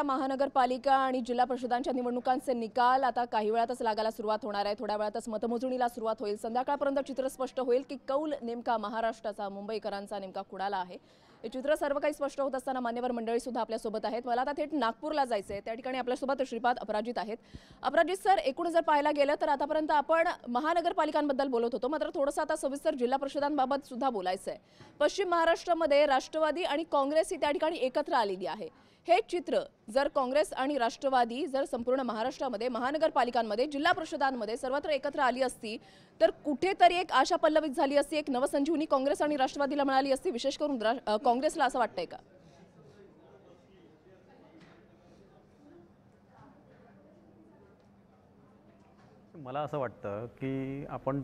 महानगरपालिका आणि जिल्हा परिषदांच्या निवडणुकांचे निकाल आता काही वेळातच लागायला सुरुवात होणार आहे। थोड्या वेळातच मतमोजणीला सुरुवात होईल। संध्याकाळपर्यंत चित्र स्पष्ट होईल की कौल नेमका महाराष्ट्राचा, मुंबईकरांचा नेमका कुणाला आहे। हे चित्र सर्व काही स्पष्ट होत असताना मान्यवर मंडळी सुद्धा आपल्या सोबत आहेत। मला आता थेट नागपूरला जायचंय। त्या ठिकाणी आपल्या सोबत श्रीपाद अपराजित आहेत। अपराजित सर, एकूण जर पाहायला गेलं तर आतापर्यंत आपण महानगरपालिकांबद्दल बोलत होतो, मात्र थोडंसं आता सविस्तर जिल्हा परिषदांबाबत सुद्धा बोलायचं आहे। पश्चिम महाराष्ट्रामध्ये राष्ट्रवादी आणि काँग्रेस ही त्या ठिकाणी एकत्र आलेली आहे। हे चित्र जर काँग्रेस आणि राष्ट्रवादी जर संपूर्ण महाराष्ट्रामध्ये महानगरपालिकांमध्ये जिल्हा परिषदांमध्ये सर्वत्र एकत्र आली असती तर कुठेतरी एक आशा पल्लवित झाली असती, एक नवसंजीवनी काँग्रेस आणि राष्ट्रवादीला मिळाली असती, विशेष करून काँग्रेसला, असं वाटतंय का? मला असं वाटतं की आपण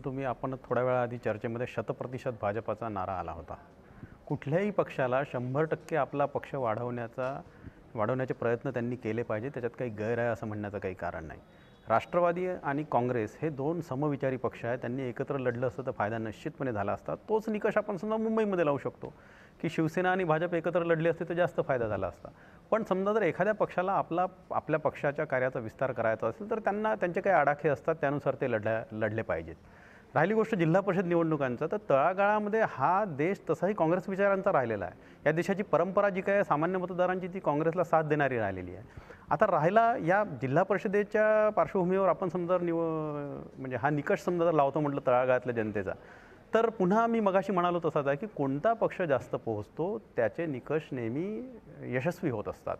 थोड्या वेळाआधी चर्चेमध्ये 100% भाजपाचा नारा आला होता। कुठल्याही पक्षाला 100% आपला पक्ष वाढवण्याचे प्रयत्न त्यांनी केले पाहिजे, त्याच्यात काही गैर आहे असं म्हणण्याचं काही कारण नाही। राष्ट्रवादी आणि काँग्रेस हे दोन समविचारी पक्ष आहेत, त्यांनी एकत्र लढलं असतं तर फायदा निश्चितपणे झाला असता। तोच निकष आपण समजा मुंबईमध्ये लावू शकतो की शिवसेना आणि भाजप एकत्र लढले असते तर जास्त फायदा झाला असता। पण समजा जर एखाद्या पक्षाला आपल्या पक्षाच्या कार्याचा विस्तार करायचा असेल तर त्यांचे काही आडाखे असतात, त्यानुसार ते लढले पाहिजेत। राहिली गोष्ट जिल्हा परिषद निवडणुकांचा, तर तळागाळामध्ये हा देश तसाही काँग्रेस विचारांचा राहिलेला आहे। या देशाची परंपरा जी काय सामान्य मतदारांची ती काँग्रेसला साथ देणारी राहिलेली आहे। आता राहिला या जिल्हा परिषदेच्या पार्श्वभूमीवर आपण समजा म्हणजे हा निकष समजा जर लावतो म्हटलं तळागाळातल्या जनतेचा, तर पुन्हा मी मगाशी म्हणालो तसाच आहे की कोणता पक्ष जास्त पोहोचतो त्याचे निकष नेहमी यशस्वी होत असतात।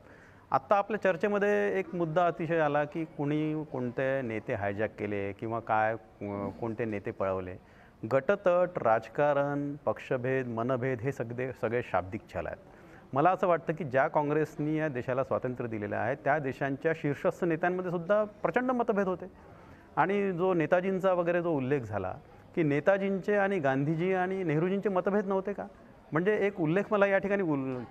आत्ता आपल्या चर्चेमध्ये एक मुद्दा अतिशय आला की कोणते नेते हायजॅक केले किंवा कोणते नेते पळवले। गटतट, राजकारण, पक्षभेद, मनभेद हे सगळे शाब्दिक छल आहेत। मला असं वाटतं की ज्या काँग्रेसनी या देशाला स्वातंत्र्य दिलेलं आहे त्या देशांच्या शीर्षस्थ नेत्यांमध्ये सुद्धा प्रचंड मतभेद होते। आणि जो नेताजींचा वगैरे जो उल्लेख झाला की नेताजींचे आणि गांधीजी आणि नेहरूजींचे मतभेद नव्हते का? म्हणजे एक उल्लेख मला या ठिकाणी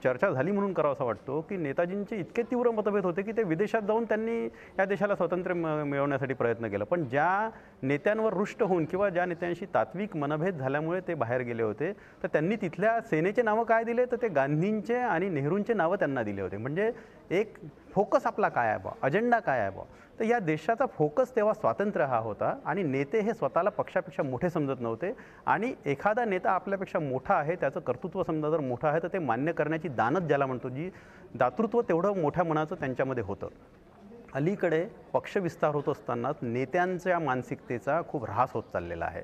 चर्चा झाली म्हणून करावासा वाटतो की नेताजींचे इतके तीव्र मतभेद होते की ते विदेशात जाऊन त्यांनी या देशाला स्वातंत्र्य मिळवण्यासाठी प्रयत्न केला। पण ज्या नेत्यांवर रुष्ट होऊन किंवा ज्या नेत्यांशी तात्विक मनभेद झाल्यामुळे ते बाहेर गेले होते तर त्यांनी तिथल्या सेनेचे नावं काय दिले तर ते गांधींचे आणि नेहरूंचे नावं त्यांना दिले होते। म्हणजे एक फोकस आपला काय आहे बा, अजेंडा काय आहे बा, तर या देशाचा फोकस तेव्हा स्वातंत्र्य हा होता। आणि नेते हे स्वतःला पक्षापेक्षा मोठे समजत नव्हते आणि एखादा नेता आपल्यापेक्षा मोठा आहे, त्याचं कर्तृत्व समजा जर मोठं आहे तर ते मान्य करण्याची दानत ज्याला म्हणतो, जी दातृत्व तेवढं मोठ्या मनाचं त्यांच्यामध्ये होतं। अलीकडे पक्षविस्तार होत असतानाच नेत्यांच्या मानसिकतेचा खूप ऱ्हास होत चाललेला आहे।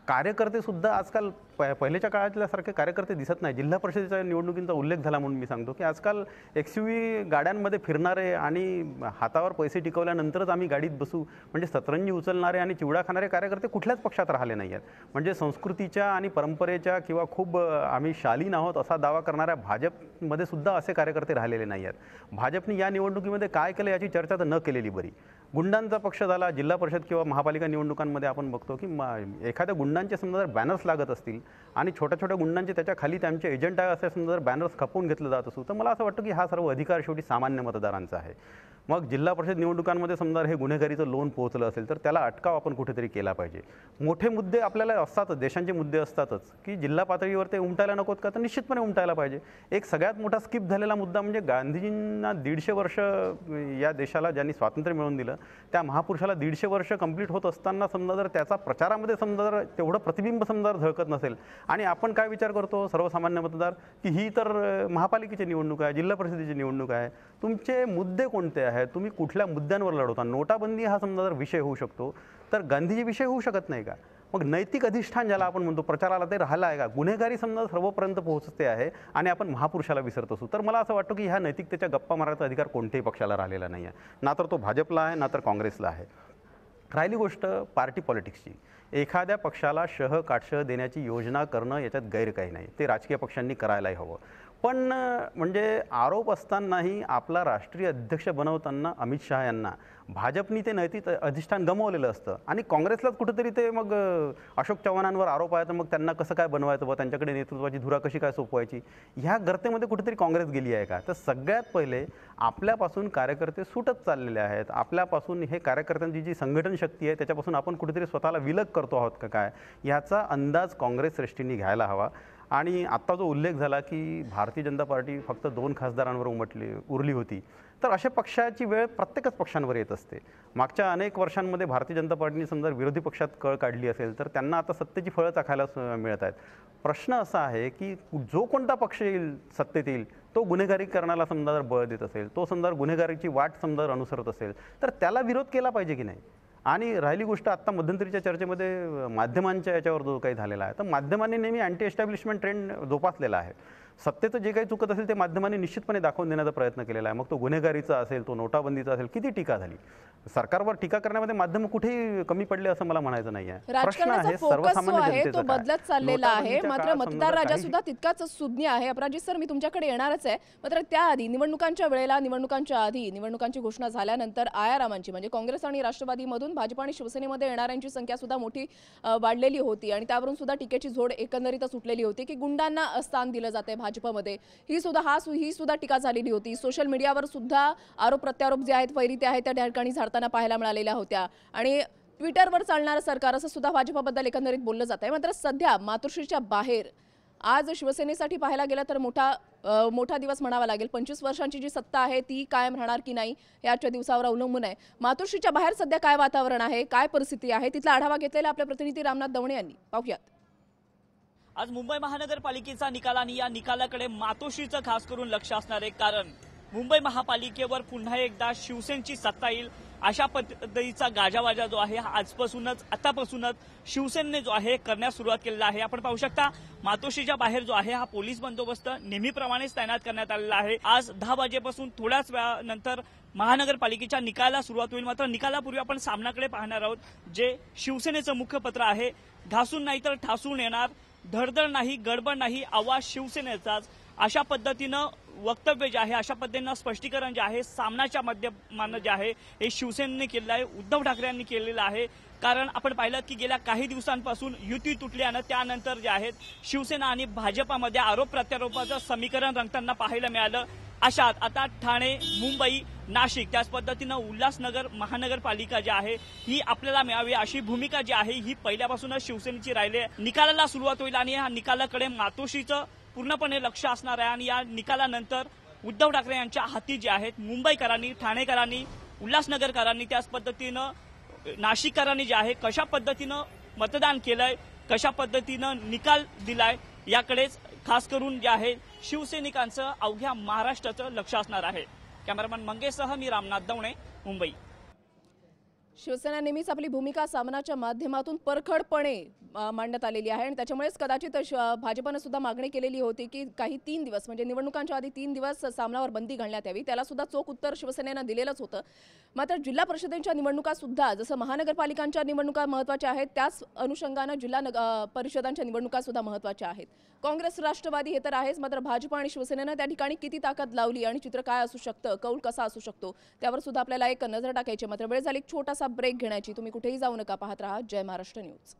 कार्यकर्तेसुद्धा आजकाल पहिलेच्या काळातल्यासारखे कार्यकर्ते दिसत नाही। जिल्हा परिषदेच्या निवडणुकींचा उल्लेख झाला म्हणून मी सांगतो की आजकाल XUV गाड्यांमध्ये फिरणारे आणि हातावर पैसे टिकवल्यानंतरच आम्ही गाडीत बसू म्हणजे सतरंजी उचलणारे आणि चिवडा खाणारे कार्यकर्ते कुठल्याच पक्षात राहिले नाही आहेत। म्हणजे संस्कृतीच्या आणि परंपरेच्या किंवा खूप आम्ही शालीन आहोत असा दावा करणाऱ्या भाजपमध्ये सुद्धा असे कार्यकर्ते राहिलेले नाही आहेत। भाजपने या निवडणुकीमध्ये काय केलं याची चर्चा तर न केलेली बरी। गुंडांचा पक्ष झाला। जिल्हा परिषद किंवा महापालिका निवडणुकांमध्ये आपण बघतो की एखाद्या गुंडांचे समजा जर बॅनर्स लागत असतील आणि छोट्या छोट्या गुंडांचे त्याच्या खाली त्यांचे एजंट आहे असे समजा जर बॅनर्स खपवून घेतलं जात असू तर मला असं वाटतं की हा सर्व अधिकार शेवटी सामान्य मतदारांचा आहे। मग जिल्हा परिषद निवडणुकांमध्ये समजा हे गुन्हेगारीचं लोन पोहोचलं असेल तर त्याला अटकाव आपण कुठेतरी केला पाहिजे। मोठे मुद्दे आपल्याला असतातच, देशांचे मुद्दे असतातच की जिल्हा पातळीवर ते उमटायला नकोत का, तर निश्चितपणे उमटायला पाहिजे। एक सगळ्यात मोठा स्किप झालेला मुद्दा म्हणजे गांधीजींना 150 वर्ष या देशाला ज्यांनी स्वातंत्र्य मिळवून दिलं त्या महापुरुषाला 150 वर्ष कंप्लीट होत असताना समजा जर त्याचा प्रचारामध्ये समजा जर तेवढं प्रतिबिंब समजा झळकत नसेल आणि आपण काय विचार करतो सर्वसामान्य मतदार की ही तर महापालिकेची निवडणूक आहे, जिल्हा परिषदेची निवडणूक आहे, तुमचे मुद्दे कोणते आहेत, तुम्ही कुठल्या मुद्द्यांवर लढवता? नोटाबंदी हा समजा जर विषय होऊ शकतो तर गांधीजी विषय होऊ शकत नाही का? मग नैतिक अधिष्ठान ज्याला आपण म्हणतो प्रचाराला ते राहिलं आहे का? गुन्हेगारी समजा सर्वपर्यंत पोहोचते आहे आणि आपण महापुरुषाला विसरत असू तर मला असं वाटतं की ह्या नैतिकतेच्या गप्पा मारायचा अधिकार कोणत्याही पक्षाला राहिलेला नाही आहे, ना तर तो भाजपला आहे ना तर काँग्रेसला आहे। राहिली गोष्ट पार्टी पॉलिटिक्सची, एखाद्या पक्षाला काटशह देण्याची योजना करणं याच्यात गैर काही नाही, ते राजकीय पक्षांनी करायलाही हवं। पण म्हणजे आरोप असतानाही आपला राष्ट्रीय अध्यक्ष बनवताना अमित शहा यांना भाजपनी ते नैतिक अधिष्ठान गमावलेलं असतं आणि काँग्रेसलाच कुठेतरी ते मग अशोक चव्हाणांवर आरोप आहे तर मग त्यांना कसं काय बनवायचं व त्यांच्याकडे नेतृत्वाची धुरा कशी काय सोपवायची, ह्या गर्तेमध्ये कुठेतरी काँग्रेस गेली आहे का? तर सगळ्यात पहिले आपल्यापासून कार्यकर्ते सुटत चाललेले आहेत। आपल्यापासून हे कार्यकर्त्यांची जी संघटन शक्ती आहे त्याच्यापासून आपण कुठेतरी स्वतःला विलग करतो आहोत का काय, याचा अंदाज काँग्रेस श्रेष्ठींनी घ्यायला हवा। आणि आत्ता जो उल्लेख झाला की भारतीय जनता पार्टी फक्त 2 खासदारांवर उरली होती, तर अशा पक्षाची वेळ प्रत्येकच पक्षांवर येत असते. मागच्या अनेक वर्षांमध्ये भारतीय जनता पार्टीने समजा विरोधी पक्षात कळ काढली असेल तर त्यांना आता सत्तेची फळं चाखायला मिळत आहेत. प्रश्न असा आहे की जो कोणता पक्ष येईल सत्तेत येईल तो गुन्हेगारीकरणाला समजा जर बळ देत असेल, तो समजा गुन्हेगारीची वाट समजा जर अनुसरत असेल तर त्याला विरोध केला पाहिजे की नाही. आणि राहिली गोष्ट आत्ता मध्यंतरीच्या चर्चेमध्ये माध्यमांच्या याच्यावर जो काही झालेला आहे, तर माध्यमांनी नेहमी अँटी एस्टॅब्लिशमेंट ट्रेंड जोपासलेला आहे. सत्तेचं जे काही चुकत असेल ते माध्यमांनी निश्चितपणे दाखवून देण्याचा प्रयत्न केलेला आहे. मग तो गुन्हेगारीचा असेल, तो नोटाबंदीचा असेल, किती टीका झाली, सरकारवर टीका करण्यामध्ये माध्यम कुठेही कमी पडले असं मला म्हणायचं नाही आहे. प्रश्न राजकारणाचा आहे फोकस जो सर्वसामान्य आहे जनतेचा तो काय? बदलत चाललेला आहे. नोटाबंदीच्या मात्र काळात मतदार समजा राजा काही सुद्धा तितकाच सुज्ञ आहे. अपराजित सर, मी तुमच्याकडे येणारच आहे. मात्र त्याआधी निवडणुकांच्या वेळेला, निवडणुकांच्या आधी, निवडणुकांची घोषणा झाल्यानंतर आयारामांची म्हणजे काँग्रेस आणि राष्ट्रवादीमधून भाजप आणि शिवसेनेमध्ये येणाऱ्यांची संख्या सुद्धा मोठी वाढलेली होती आणि त्यावरून सुद्धा टीकेची झोड एकंदरीतच उठलेली होती की गुंडांना स्थान दिलं जाते भाजपमध्ये. ही सुद्धा टीका झालेली होती. सोशल मीडियावर सुद्धा आरोप प्रत्यारोप जे आहेत, फैरी ते आहेत, त्या ठिकाणी झाडताना पाहायला मिळालेल्या होत्या आणि ट्विटरवर चालणारं सरकार असं सुद्धा भाजपबद्दल एकंदरीत बोललं जात आहे. मात्र सध्या मातोश्रीच्या बाहेर आज शिवसेनेसाठी पाहायला गेलं तर मोठा दिवस म्हणावा लागेल. 25 वर्षांची जी सत्ता आहे ती कायम राहणार की नाही हे आजच्या दिवसावर अवलंबून आहे. मातोश्रीच्या बाहेर सध्या काय वातावरण आहे, काय परिस्थिती आहे, तिथला आढावा घेतलेला आपले प्रतिनिधी रामनाथ दवणे यांनी. पाहूयात. आज मुंबई महानगरपालिकेचा निकाल आणि या निकालाकडे मातोश्रीचं खास करून लक्ष असणार आहे. कारण मुंबई महापालिकेवर पुन्हा एकदा शिवसेनेची सत्ता येईल अशा पद्धतीचा गाजावाजा जो आहे आतापासूनच शिवसेनेने जो आहे करण्यास सुरुवात केलेला आहे. आपण पाहू शकता मातोश्रीच्या बाहेर जो आहे हा पोलीस बंदोबस्त नेहमीप्रमाणेच तैनात करण्यात आलेला आहे. आज 10 वाजेपासून थोड्याच वेळानंतर महानगरपालिकेच्या निकालाला सुरुवात होईल. मात्र निकालापूर्वी आपण सामनाकडे पाहणार आहोत. जे शिवसेनेचं मुखपत्र आहे, घासून नाही तर ठासून येणार, धडधड नाही, गडबड नाही, आवाज शिवसेनेचाच, अशा पद्धतीनं वक्तव्य जे आहे, अशा पद्धतीनं स्पष्टीकरण जे आहे सामनाच्या माध्यमानं जे आहे हे शिवसेनेने केलेलं आहे, उद्धव ठाकरे यांनी केलेलं आहे. कारण आपण पाहिलं की गेल्या काही दिवसांपासून युती तुटली आणि त्यानंतर जे आहेत शिवसेना आणि भाजपामध्ये आरोप प्रत्यारोपाचं समीकरण रंगताना पाहायला मिळालं. अशात आता ठाणे, मुंबई, नाशिक त्याच पद्धतीनं उल्हासनगर महानगरपालिका जी आहे ही आपल्याला मिळावी अशी भूमिका जी आहे ही पहिल्यापासूनच शिवसेनेची राहिली आहे. निकालाला सुरुवात होईल आणि या निकालाकडे मातोश्रीचं पूर्णपणे लक्ष असणार आहे आणि या निकालानंतर उद्धव ठाकरे यांच्या हाती जे आहेत मुंबईकरांनी, ठाणेकरांनी, उल्हासनगरकरांनी, त्याच पद्धतीनं नाशिककरांनी जे आहे कशा पद्धतीनं मतदान केलंय, कशा पद्धतीनं निकाल दिलाय, याकडेच खास करून जे आहे शिवसैनिकांचं, अवघ्या महाराष्ट्राचं लक्ष असणार आहे. कॅमेरामॅन मंगेशसह मी रामनाथ दवणे, मुंबई. शिवसेना नेहमीच आपली भूमिका सामनाच्या माध्यमातून परखडपणे मांडण्यात आलेली आहे आणि त्याच्यामुळेच कदाचित भाजपने सुद्धा मागणी केलेली होती की काही 3 दिवस म्हणजे निवडणुकांच्या आधी 3 दिवस सामनावर बंदी घालण्यात यावी. त्याला सुद्धा चोख उत्तर शिवसेनेनं दिलेलंच होतं. मात्र जिल्हा परिषदेच्या निवडणुका सुद्धा जसं महानगरपालिकांच्या निवडणुका महत्त्वाच्या आहेत त्याच अनुषंगानं जिल्हा परिषदांच्या निवडणुका सुद्धा महत्त्वाच्या आहेत. काँग्रेस, राष्ट्रवादी हे तर आहेच, मात्र भाजप आणि शिवसेनेनं त्या ठिकाणी किती ताकद लावली आणि चित्र काय असू शकतं, कौल कसा असू शकतो त्यावर सुद्धा आपल्याला एक नजर टाकायची. मात्र वेळ झाली एक छोटासा ब्रेक घेण्याची. तुम्ही कुठेही जाऊ नका, पाहत राहा जय महाराष्ट्र न्यूज.